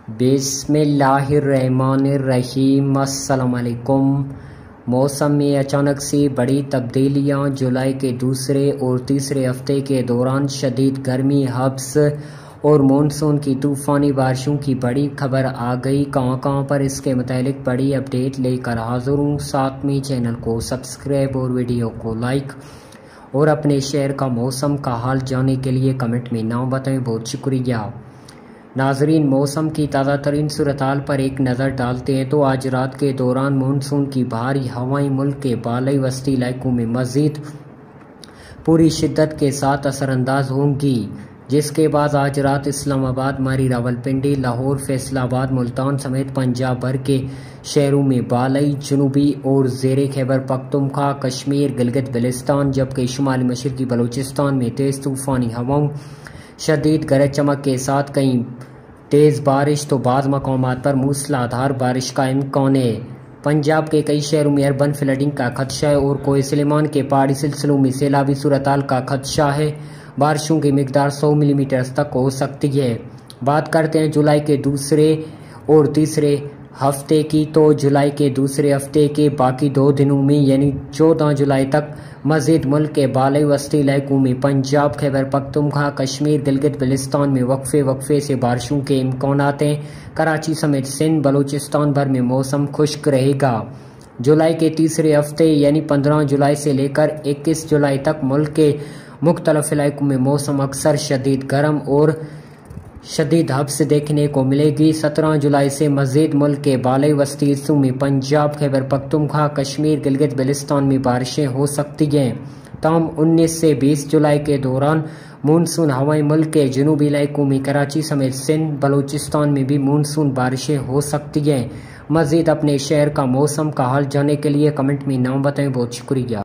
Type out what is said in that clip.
بسم اللہ الرحمن الرحیم۔ السلام علیکم۔ موسم میں اچانک سے بڑی تبدیلیاں۔ جولائی کے دوسرے اور تیسرے ہفتے کے دوران شدید گرمی، حبس اور مونسون کی طوفانی بارشوں کی بڑی خبر آ گئی۔ کہاں پر اس کے متعلق بڑی اپڈیٹ لے کر حاضر ہوں۔ ساتھ میں چینل کو سبسکرائب اور ویڈیو کو لائک اور اپنے شہر کا موسم کا حال جاننے کے لیے کمنٹ میں نام بتائیں، بہت شکریہ۔ ناظرین، موسم کی تازہ ترین صورتحال پر ایک نظر ڈالتے ہیں تو آج رات کے دوران مونسون کی بھاری ہوائیں ملک کے بالائی وسطی علاقوں میں مزید پوری شدت کے ساتھ اثر انداز ہوں گی، جس کے بعد آج رات اسلام آباد، ماری، راولپنڈی، لاہور، فیصل آباد، ملتان سمیت پنجاب بھر کے شہروں میں بالائی، جنوبی اور زیر خیبر پختونخوا، کشمیر، گلگت بلتستان، جبکہ شمالی مشرقی بلوچستان میں تیز طوفانی ہواؤں، شدید گرج چمک کے ساتھ کہیں تیز بارش تو بعض مقامات پر موسلادھار بارش کا امکان ہے۔ پنجاب کے کئی شہروں میں اربن فلڈنگ کا خدشہ ہے اور کوہ سلیمان کے پہاڑی سلسلوں میں سیلابی صورتحال کا خدشہ ہے۔ بارشوں کی مقدار 100 ملی میٹر تک ہو سکتی ہے۔ بات کرتے ہیں جولائی کے دوسرے اور تیسرے ہفتے کی، تو جولائی کے دوسرے ہفتے کے باقی 2 دنوں میں یعنی 14 جولائی تک مزید ملک کے بالائی وسطی علاقوں میں، پنجاب، خیبر پختونخوا، کشمیر، گلگت بلتستان میں وقفے سے بارشوں کے امکانات ہیں۔ کراچی سمیت سندھ، بلوچستان بھر میں موسم خشک رہے گا۔ جولائی کے تیسرے ہفتے یعنی 15 جولائی سے لے کر 21 جولائی تک ملک کے مختلف علاقوں میں موسم اکثر شدید گرم اور شدید حبس دیکھنے کو ملے گی۔ 17 جولائی سے مزید ملک کے بالائی وسطی حصوں میں، پنجاب، خیبر پختونخوا، کشمیر، گلگت بلتستان میں بارشیں ہو سکتی ہیں۔ تاہم 19 سے 20 جولائی کے دوران مونسون ہوائیں ملک کے جنوبی علاقوں میں، کراچی سمیت سندھ، بلوچستان میں بھی مونسون بارشیں ہو سکتی ہیں۔ مزید اپنے شہر کا موسم کا حال جاننے کے لیے کمنٹ میں نام بتائیں، بہت شکریہ۔